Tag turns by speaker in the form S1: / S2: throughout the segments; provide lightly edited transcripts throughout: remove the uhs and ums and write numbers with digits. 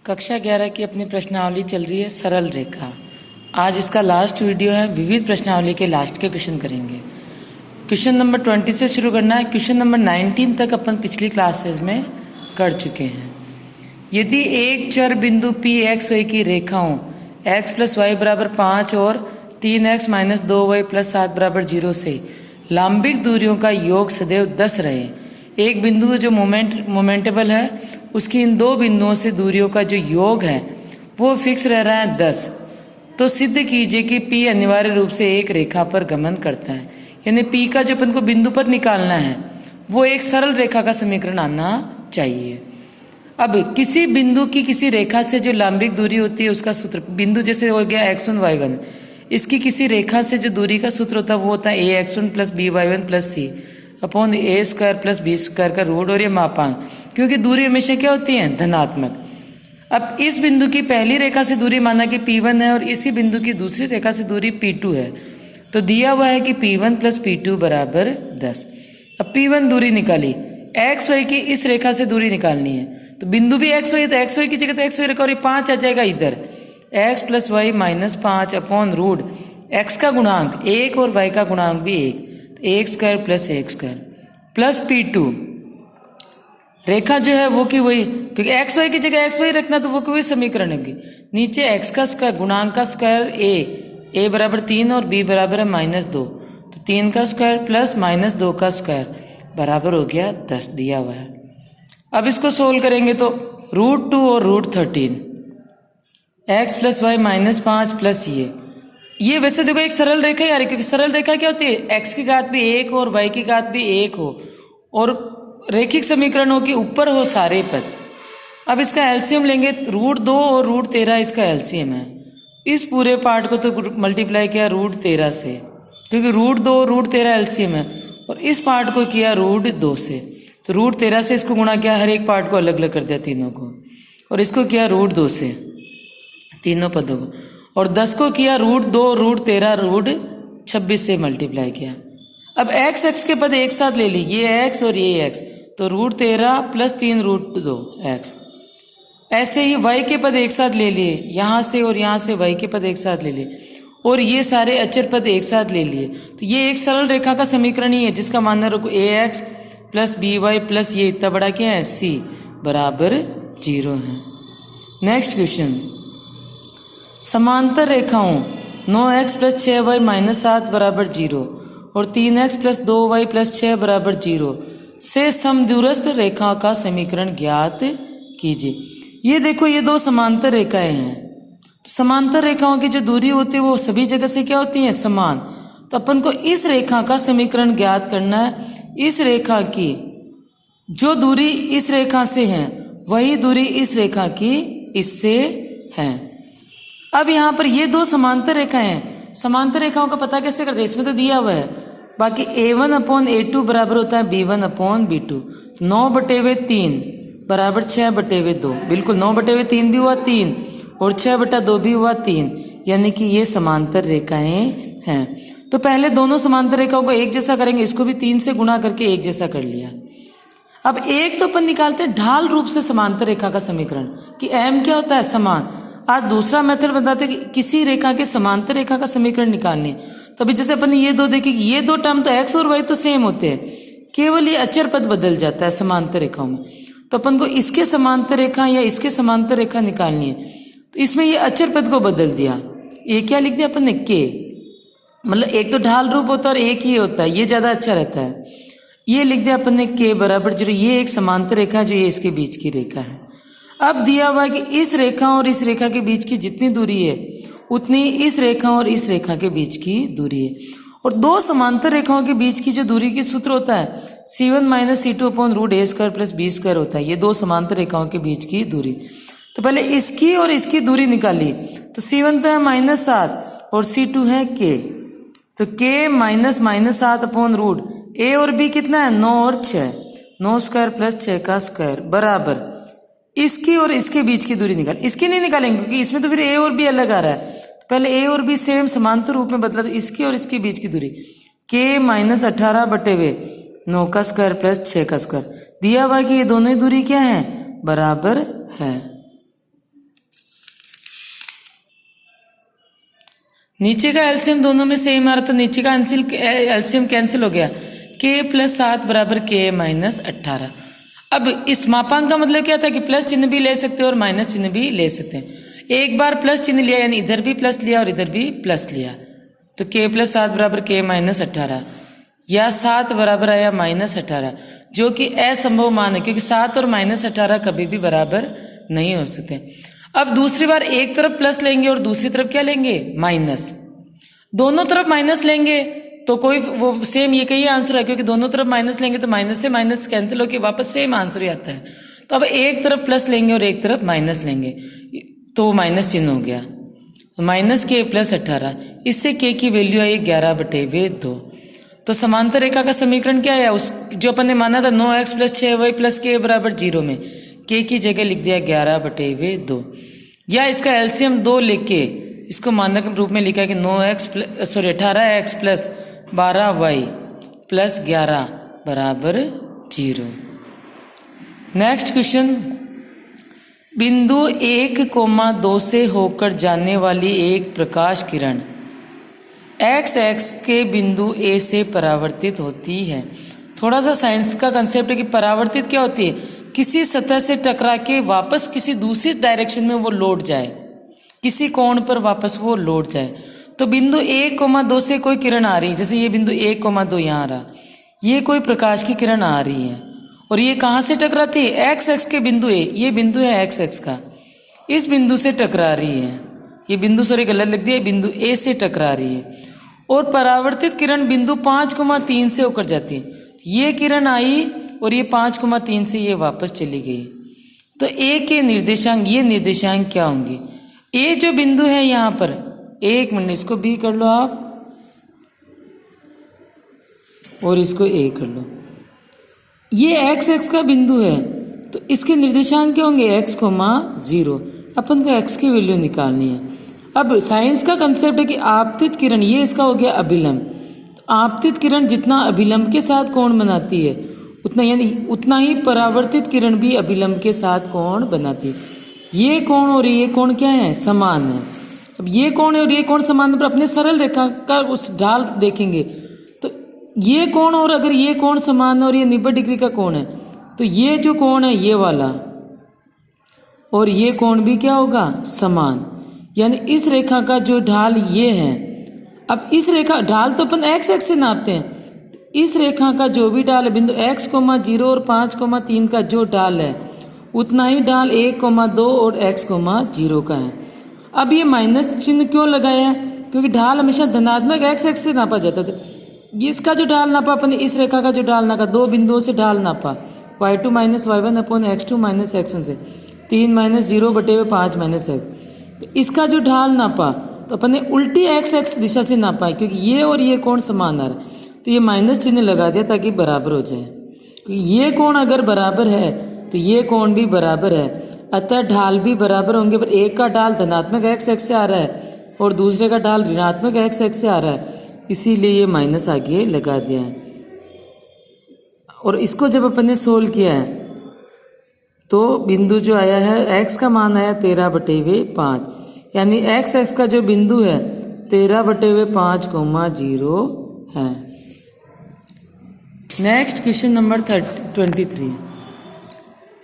S1: कक्षा 11 की अपनी प्रश्नावली चल रही है सरल रेखा। आज इसका लास्ट वीडियो है। विविध प्रश्नावली के लास्ट के क्वेश्चन करेंगे। क्वेश्चन नंबर 20 से शुरू करना है। क्वेश्चन नंबर 19 तक अपन पिछली क्लासेस में कर चुके हैं। यदि एक चर बिंदु पी एक्स वाई की रेखाओं x प्लस वाई बराबर 5 और 3x माइनस 2y प्लस 7 बराबर 0 से लांबिक दूरियों का योग सदैव 10 रहे। एक बिंदु जो मोमेंटेबल है उसकी इन दो बिंदुओं से दूरियों का जो योग है वो फिक्स रह रहा है 10। तो सिद्ध कीजिए कि P अनिवार्य रूप से एक रेखा पर गमन करता है। यानी P का जो अपन को बिंदु पर निकालना है वो एक सरल रेखा का समीकरण आना चाहिए। अब किसी बिंदु की किसी रेखा से जो लांबिक दूरी होती है उसका सूत्र, बिंदु जैसे हो गया x1 y1, इसकी किसी रेखा से जो दूरी का सूत्र होता है वो होता है ax1 plus by1 plus c upon a square plus b square का रूट और ये मापांक, क्योंकि दूरी हमेशा क्या होती है धनात्मक। अब इस बिंदु की पहली रेखा से दूरी माना कि P1 है और इसी बिंदु की दूसरी रेखा से दूरी P2 है। तो दिया हुआ है कि P1 प्लस P2 बराबर 10। अब P1 दूरी निकाली, एक्स वाई की इस रेखा से दूरी निकालनी है। तो बिंदु भी एक्स वाई, तो एक्स वाई की जगह तो एक्स वाई रखा और ये 5 आ जाएगा इधर, x plus y minus 5 upon root x का गुणांक 1 और वाई का गुणांक भी 1, तो एक स्क्वायर प्लस एक स्क्वायर प्लस P2। रेखा जो है वो की वही, क्योंकि एक्स वाई की जगह एक्स वाई रखना तो वो की वही समीकरण होगी। नीचे एक्स का स्क्वायर गुणांक का स्क्वायर ए बराबर 3 और बी बराबर है -2, तो 3 का स्क्वायर प्लस -2 का स्क्वायर बराबर हो गया 10 दिया हुआ है। अब इसको सोल्व करेंगे तो √2 और √13 एक्स प्लस वाई -5 प्लस ये वैसे देखो एक सरल रेखा यार, क्योंकि सरल रेखा क्या होती है एक्स की घात भी 1 और वाई की घात भी 1 हो और रेखिक समीकरण हो कि ऊपर हो सारे पद। अब इसका एलसीएम लेंगे, √2 और √13 इसका एलसीएम है। इस पूरे पार्ट को तो मल्टीप्लाई किया √13 से, क्योंकि √2 और √13 एलसीएम है, और इस पार्ट को किया √2 से। तो √13 से इसको गुणा किया, हर एक पार्ट को अलग अलग कर दिया तीनों को, और इसको किया √2 से तीनों पदों को, और 10 को किया √2 √13 √26 से मल्टीप्लाई किया। अब x के पद एक साथ ले ली, ये x और ये x, तो √13 प्लस 3 √2 x। ऐसे ही y के पद एक साथ ले लिए, यहाँ से और यहाँ से y के पद एक साथ ले लिए, और ये सारे अचर पद एक साथ ले लिए। तो ये एक सरल रेखा का समीकरण ही है जिसका मान रखो ax प्लस by प्लस ये इतना बड़ा क्या है c बराबर 0 है। नेक्स्ट क्वेश्चन, समांतर रेखाओं 9x प्लस 6y माइनस 7 बराबर 0 और 3x प्लस 2y प्लस 6 बराबर 0 से समदूरस्थ रेखा का समीकरण ज्ञात कीजिए। ये देखो ये दो समांतर रेखाएं हैं। तो समांतर रेखाओं की जो दूरी होती है वो सभी जगह से क्या होती है समान। तो अपन को इस रेखा का समीकरण ज्ञात करना है। इस रेखा की जो दूरी इस रेखा से है वही दूरी इस रेखा की इससे है। अब यहाँ पर ये दो समांतर रेखाएं हैं, समांतर रेखाओं का पता कैसे करते हैं, इसमें तो दिया हुआ है। बाकी a1 अपॉन a2 बराबर होता है b1 अपॉन b2। 9/3 बराबर 6/2, बिल्कुल 9/3 भी हुआ 3 और 6/2 भी हुआ 3, यानी कि ये समांतर रेखाएं हैं। तो पहले दोनों समांतर रेखाओं को एक जैसा करेंगे, इसको भी 3 से गुणा करके एक जैसा कर लिया। अब एक तो अपन निकालते हैं ढाल रूप से समांतर रेखा का समीकरण कि m क्या होता है समान। आज दूसरा मेथड बताते हैं कि किसी रेखा के समांतर रेखा का समीकरण निकालने। तभी जैसे अपन ये दो देखे, ये दो टर्म तो x और y तो सेम होते हैं, केवल ये अचर पद बदल जाता है समांतर रेखाओं में। तो अपन को इसके समांतर रेखा या इसके समांतर रेखा निकालनी है, तो इसमें ये अचर पद को बदल दिया। ये क्या लिख दिया अपन ने k, मतलब एक तो ढाल रूप होता है और एक ही होता है, ये ज्यादा अच्छा रहता है। ये लिख दिया अपन ने k बराबर 0। ये एक समांतर रेखा जो ये इसके बीच की रेखा है। अब दिया हुआ है कि इस रेखा और इस रेखा के बीच की जितनी दूरी है उतनी इस रेखा और इस रेखा के बीच की दूरी है। और दो समांतर रेखाओं के बीच की जो दूरी की सूत्र होता है c1 minus c2 upon √a² plus b² होता है। ये दो समांतर रेखाओं के बीच की दूरी। तो पहले इसकी और इसकी दूरी निकाली, तो c1 तो है -7 और c2 है k, तो k -7 अपॉन √a और b कितना है 9 और 6, 9 स्क्वायर प्लस 6 का स्क्वायर बराबर इसकी और इसके बीच की दूरी निकाल। इसकी नहीं निकालेंगे क्योंकि इसमें तो फिर a और b अलग आ रहा है। तो पहले a और b सेम समांतर रूप में बदला, तो इसकी और इसके बीच की दूरी k -18/9 का स्क्वायर प्लस 6 का स्क्वायर। दिया हुआ कि ये दोनों ही दूरी क्या है बराबर है। नीचे का एलसीएम दोनों में सेम आ रहा तो नीचे का एलसीएम कैंसिल हो गया, k प्लस 7 बराबर k माइनस 18। अब इस मापांक का मतलब क्या था कि प्लस चिन्ह भी ले सकते हैं और माइनस चिन्ह भी ले सकते हैं। एक बार प्लस चिन्ह लिया यानी इधर भी प्लस लिया और इधर भी प्लस लिया, तो k प्लस 7 बराबर k माइनस 18 या 7 बराबर आया माइनस 18, जो कि असंभव मान है क्योंकि 7 और माइनस 18 कभी भी बराबर नहीं हो सकते। अब दूसरी बार एक तरफ प्लस लेंगे और दूसरी तरफ क्या लेंगे, माइनस। दोनों तरफ माइनस लेंगे तो कोई वो सेम ये कही आंसर है, क्योंकि दोनों तरफ माइनस लेंगे तो माइनस से माइनस कैंसिल होकर वापस सेम आंसर ही आता है। तो अब एक तरफ प्लस लेंगे और एक तरफ माइनस लेंगे तो माइनस चिन्ह हो गया, माइनस k प्लस 18। इससे k की वैल्यू आई 11/2। तो समांतर रेखा का समीकरण क्या है, उस जो अपन ने माना था 9x plus 6y plus k बराबर 0 में k की जगह लिख दिया 11/2, या इसका एलसीएम 2 लिख के इसको मानक रूप में लिखा कि 18x प्लस 12y प्लस 11 बराबर 0। नेक्स्ट क्वेश्चन, बिंदु 1,2 से होकर जाने वाली एक प्रकाश किरण x के बिंदु A से परावर्तित होती है। थोड़ा सा साइंस का कंसेप्ट है कि परावर्तित क्या होती है, किसी सतह से टकरा के वापस किसी दूसरी डायरेक्शन में वो लौट जाए, किसी कोण पर वापस वो लौट जाए। तो बिंदु 1,2 से कोई किरण आ रही है, जैसे ये बिंदु 1,2 यहाँ आ रहा, ये कोई प्रकाश की किरण आ रही है और ये कहाँ से टकराती है, x के बिंदु A, ये बिंदु है x का, इस बिंदु से टकरा रही है। ये बिंदु सॉरी गलत लिख दिया, बिंदु A से टकरा रही है और परावर्तित किरण बिंदु 5,3 से होकर जाती है। ये किरण आई और ये 5,3 से ये वापस चली गई। तो A के निर्देशांक, ये निर्देशांक क्या होंगे, A जो बिंदु है यहाँ पर, एक मिनट इसको B कर लो आप और इसको A कर लो, ये x का बिंदु है तो इसके निर्देशांक क्या होंगे, x, 0। अपन को x की वैल्यू निकालनी है। अब साइंस का कंसेप्ट है कि आपतित किरण, ये इसका हो गया अभिलंब, तो आपतित किरण जितना अभिलंब के साथ कोण बनाती है उतना, यानी उतना ही परावर्तित किरण भी अभिलंब के साथ कोण बनाती है। ये कोण और ये कोण क्या है, समान है। अब ये कोण और ये कोण समान पर अपने सरल रेखा का उस ढाल देखेंगे तो ये कोण और अगर ये कोण समान है और ये 90 डिग्री का कोण है तो ये जो कोण है ये वाला और ये कोण भी क्या होगा, समान। यानी इस रेखा का जो ढाल ये है, अब इस रेखा ढाल तो अपन x से नापते हैं, इस रेखा का जो भी ढाल है बिंदु x, 0 और 5,3 का जो ढाल है उतना ही ढाल 1,2 और x, 0 का है। अब ये माइनस चिन्ह क्यों लगाया, क्योंकि ढाल हमेशा धनात्मक x से नापा जाता था। इसका जो ढाल नापा अपन, इस रेखा का जो ढाल नापा, दो बिंदुओं से ढाल नापा, y2 minus y1 upon x2 minus x1 से 3 माइनस 0/5 माइनस x। इसका जो ढाल नापा तो अपन ने उल्टी x दिशा से नापा है क्योंकि ये और ये कोण समान आ रहा है, तो ये माइनस चिन्ह लगा दिया ताकि बराबर हो जाए। तो ये कोण अगर बराबर है तो ये कोण भी बराबर है, अतः ढाल भी बराबर होंगे। पर एक का ढाल धनात्मक x से आ रहा है और दूसरे का ढाल ऋणात्मक x से आ रहा है, इसीलिए ये माइनस आगे लगा दिया है। और इसको जब अपन ने सोल्व किया है तो बिंदु जो आया है x का मान आया 13/5, यानी x का जो बिंदु है 13/5, 0 है। नेक्स्ट क्वेश्चन नंबर 23,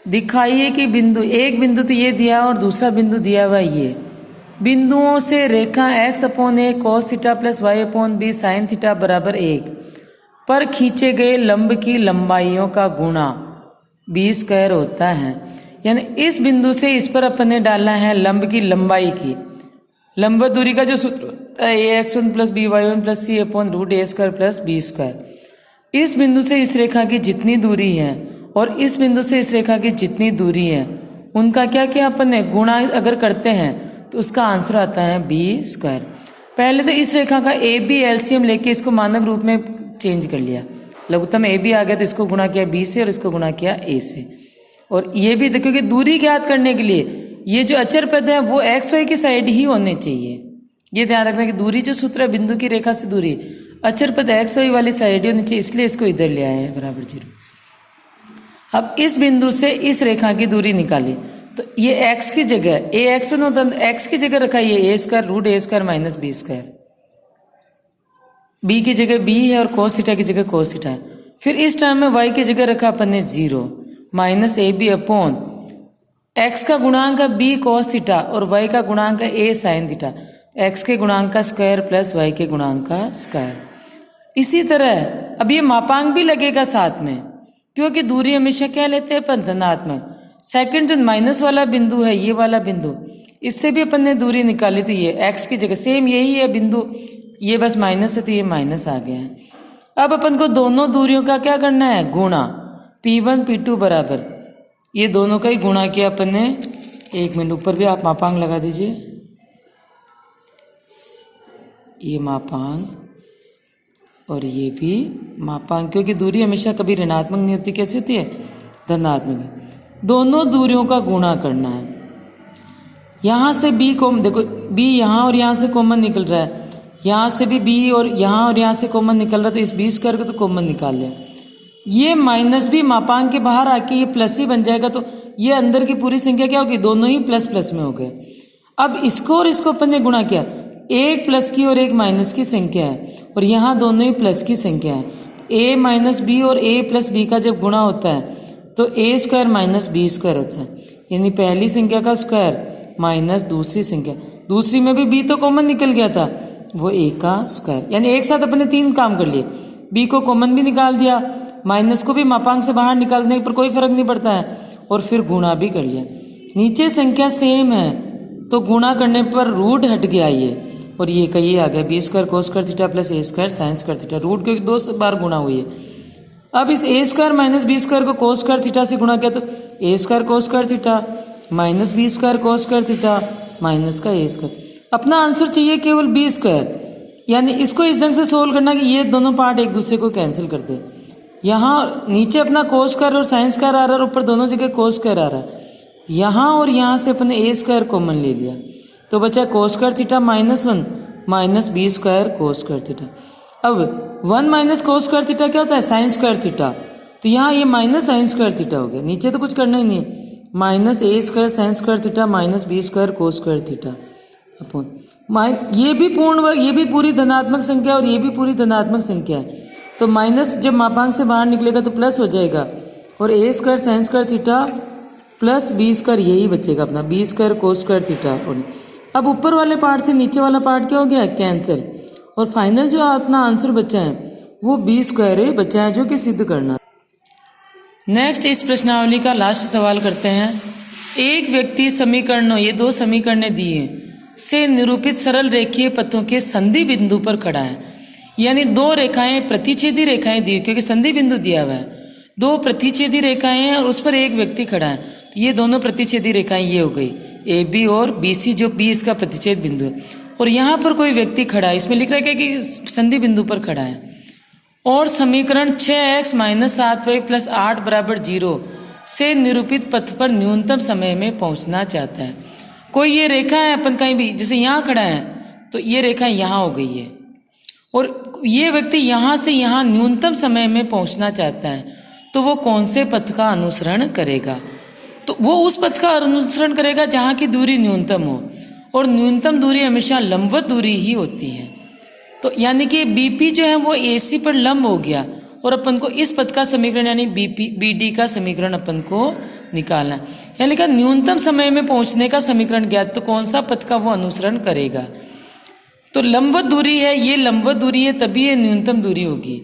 S1: दिखाइए कि बिंदु, एक बिंदु तो ये दिया और दूसरा बिंदु दिया हुआ ये, बिंदुओं से रेखा x/a cos theta plus y/b sin theta बराबर 1 पर खींचे गए लंब की लंबाइयों का गुणा b² होता है। यानी इस बिंदु से इस पर अपन ने डालना है लंब की लंबाई की, लंबवत दूरी का जो सूत्र होता है ax1 plus by1 plus c/√a² plus b²। इस बिंदु से इस रेखा की जितनी दूरी है और इस बिंदु से इस रेखा की जितनी दूरी है उनका क्या किया अपन ने, गुणा अगर करते हैं तो उसका आंसर आता है b²। पहले तो इस रेखा का ए बी एलसीएम लेके इसको मानक रूप में चेंज कर लिया, लघुत्तम ए बी आ गया तो इसको गुणा किया बी से और इसको गुणा किया ए से। और ये भी देखो कि दूरी ज्ञात करने के लिए ये जो अचर पद है वो एक्स वाई की साइड ही होने चाहिए। ये ध्यान रखना कि दूरी जो सूत्र है बिंदु की रेखा से दूरी अचर पद एक्स वाई वाली साइड ही होनी चाहिए, इसलिए इसको इधर ले आए हैं बराबर 0। अब इस बिंदु से इस रेखा की दूरी निकाली तो ये x की जगह ax1 होता है, x की जगह रखा ये a² √a² minus b²। B की जगह बी है और cos थीटा की जगह cos थीटा है। फिर इस टर्म में y की जगह रखा अपन ने 0 minus a b upon x का गुणांक है b cos थीटा और y का गुणांक है a sin थीटा। x के गुणांक का स्क्वायर प्लस y के गुणांक का स्क्वायर। इसी तरह अब ये मापांक भी लगेगा साथ में, क्योंकि दूरी हमेशा क्या लेते हैं अपन, धनात्मक। सेकंड जो माइनस वाला बिंदु है, ये वाला बिंदु, इससे भी अपन ने दूरी निकाली, तो ये x की जगह सेम यही है बिंदु, ये बस माइनस है तो ये माइनस आ गया है। अब अपन को दोनों दूरियों का क्या करना है, गुणा। P1 P2 बराबर ये दोनों का ही गुणा किया अपन ने। 1 मिनट ऊपर भी आप मापांक लगा दीजिए, ये मापांक और ये भी मापांक, क्योंकि दूरी हमेशा कभी ऋणात्मक नहीं होती, कैसे होती है, धनात्मक। दोनों दूरियों का गुणा करना है। यहां से b को देखो, b यहां और यहां से कॉमन निकल रहा है, यहां से भी b और यहां से कॉमन निकल रहा है, तो इस b स्क्वायर को तो कॉमन निकाल लिया। ये माइनस भी मापांक के बाहर आके ये प्लस ही बन जाएगा, तो ये अंदर की पूरी संख्या क्या होगी, दोनों ही प्लस प्लस में हो गए। अब इसको और इसको अपन ने गुणा किया, एक प्लस की और एक माइनस की संख्या है और यहाँ दोनों ही प्लस की संख्या है। a माइनस बी और a प्लस बी का जब गुणा होता है तो a square minus b square होता है, यानी पहली संख्या का स्क्वायर माइनस दूसरी संख्या, दूसरी में भी b तो कॉमन निकल गया था, वो a का स्क्वायर। यानी एक साथ अपने 3 काम कर लिए, b को कॉमन भी निकाल दिया, माइनस को भी मापांक से बाहर निकालने पर कोई फर्क नहीं पड़ता है, और फिर गुणा भी कर लिया। नीचे संख्या सेम है तो गुणा करने पर रूट हट गया ये, और ये का ये आ गया b square cos square theta plus a square sine square theta, root क्योंकि 2 बार गुणा हुई है। अब इस a square minus b square को कोस स्क्वायर थीटा से गुणा किया तो a square cos square theta minus b square cos square theta minus का ए स्क्वायर। अपना आंसर चाहिए केवल बी स्क्वायर, यानी इसको इस ढंग से सोल्व करना कि ये दोनों पार्ट एक दूसरे को कैंसिल कर दे। यहाँ नीचे अपना कोस स्क्वायर और साइन स्क्वायर आ रहा है और ऊपर दोनों जगह कोस स्क्वायर आ रहा है। यहाँ और यहाँ से अपने ए स्क्वायर कॉमन ले लिया तो बचा cos square theta minus 1 minus b square cos square theta. अब 1 माइनस कोस स्क्वायर थीटा क्या होता है, साइन स्क्वायर थीटा, तो यहाँ ये माइनस साइन स्क्वायर थीटा हो गया, नीचे तो कुछ करना ही नहीं है, minus a square sine square theta minus b square cos square theta upon ये भी पूर्ण वर्ग, ये भी पूरी धनात्मक संख्या और ये भी पूरी धनात्मक संख्या है, तो माइनस जब मापांक से बाहर निकलेगा तो प्लस हो जाएगा, और a square sine square theta plus b square यही बचेगा अपना b square cos square theta. अब ऊपर वाले पार्ट से नीचे वाला पार्ट क्या हो गया, कैंसिल, और फाइनल जो अपना आंसर बचा है वो बी स्क्वायर ही बचा है, जो कि सिद्ध करना। नेक्स्ट इस प्रश्नावली का लास्ट सवाल करते हैं। एक व्यक्ति समीकरणों, ये 2 समीकरणें दिए से निरूपित सरल रेखीय पथों के संधि बिंदु पर खड़ा है, यानी 2 रेखाएं प्रतिच्छेदी रेखाएं दी, क्योंकि संधि बिंदु दिया हुआ है, 2 प्रतिच्छेदी रेखाएं हैं और उस पर एक व्यक्ति खड़ा है, तो ये दोनों प्रतिच्छेदी रेखाएं ये हो गई ए बी और बी सी, जो बी इसका प्रतिच्छेद बिंदु है, और यहाँ पर कोई व्यक्ति खड़ा है, इसमें लिख रहा है कि संधि बिंदु पर खड़ा है, और समीकरण 6x माइनस 7y प्लस 8 बराबर 0 से निरूपित पथ पर न्यूनतम समय में पहुंचना चाहता है। कोई ये रेखा है, अपन कहीं भी जैसे यहाँ खड़ा है तो ये रेखा यहाँ हो गई है, और ये व्यक्ति यहाँ से यहाँ न्यूनतम समय में पहुंचना चाहता है, तो वो कौन से पथ का अनुसरण करेगा, तो वो उस पथ का अनुसरण करेगा जहाँ की दूरी न्यूनतम हो, और न्यूनतम दूरी हमेशा लंबवत दूरी ही होती है। तो यानी कि बीपी जो है वो एसी पर लंब हो गया, और अपन को इस पथ का समीकरण यानी बीडी का समीकरण अपन को निकालना है, यानी कि न्यूनतम समय में पहुंचने का समीकरण ज्ञात, तो कौन सा पथ का वो अनुसरण करेगा। तो लंबवत दूरी है, ये लंबवत दूरी है, तभी ये न्यूनतम दूरी होगी।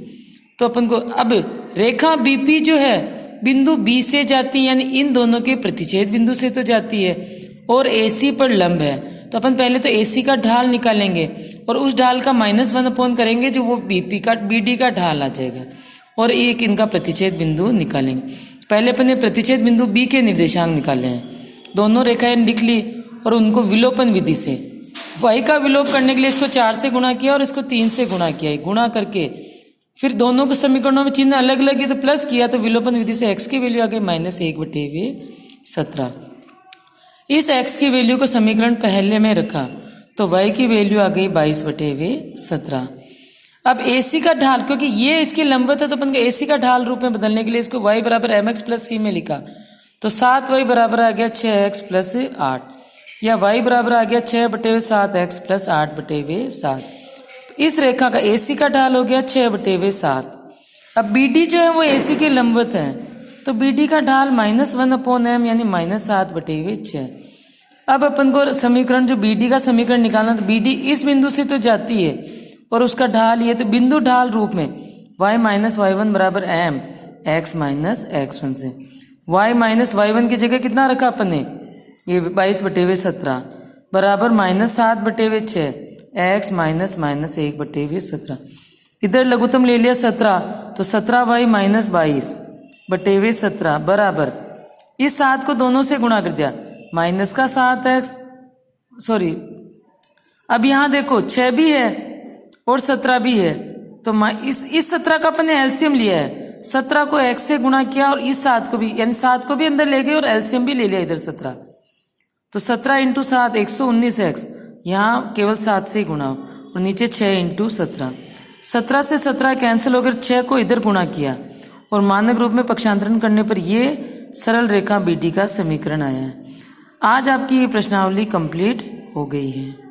S1: तो अपन को अब रेखा बीपी जो है बिंदु बी से जाती है, यानी इन दोनों के प्रतिच्छेद बिंदु से तो जाती है, और एसी पर लंब है, तो अपन पहले तो एसी का ढाल निकालेंगे और उस ढाल का -1 अपॉन करेंगे, जो वो बीपी का बीडी का ढाल आ जाएगा, और एक इनका प्रतिच्छेद बिंदु निकालेंगे। पहले अपन ने प्रतिच्छेद बिंदु बी के निर्देशांक निकाले हैं, दोनों रेखाएं लिख ली और उनको विलोपन विधि से y का विलोप करने के लिए इसको 4 से गुणा किया और इसको 3 से गुणा किया, गुणा करके फिर दोनों के समीकरणों में चिन्ह अलग अलग है तो प्लस किया, तो विलोपन विधि से x की वैल्यू आ गई -1/17। इस x की वैल्यू को समीकरण पहले में रखा तो y की वैल्यू आ गई 22/17। अब AC का ढाल, क्योंकि ये इसकी लंबवत है तो अपन AC का ढाल रूप में बदलने के लिए इसको y बराबर mx प्लस c में लिखा, तो 7y बराबर आ गया 6x प्लस 8, या y बराबर आ गया 6/7x प्लस 8/7। इस रेखा का AC का ढाल हो गया 6/7। अब BD जो है वो AC के लंबवत है, तो BD का ढाल -1/m यानी -7/6। अब अपन को समीकरण जो BD का समीकरण निकालना, तो BD इस बिंदु से तो जाती है और उसका ढाल ये, तो बिंदु ढाल रूप में y - y1 बराबर m x - x1 से y - y1 की जगह कितना रखा अपन ने, ये 22/17 बराबर -7/6 x - -1/17। इधर लघुत्तम ले लिया 17, तो 17y - 22/17 बराबर, इस 7 को दोनों से गुणा कर दिया, -7x, सॉरी अब यहाँ देखो 6 भी है और 17 भी है, तो इस 17 का अपन ने एलसीएम लिया है, 17 को x से गुणा किया और इस 7 को भी, यानी 7 को भी अंदर ले गए और एलसीएम भी ले लिया इधर 17, तो 17 × 7 119x, यहाँ केवल 7 से ही गुणा हो, और नीचे 6 × 17, 17 से 17 कैंसिल होकर 6 को इधर गुणा किया और मानक रूप में पक्षांतरण करने पर ये सरल रेखा BD का समीकरण आया है। आज आपकी ये प्रश्नावली कंप्लीट हो गई है।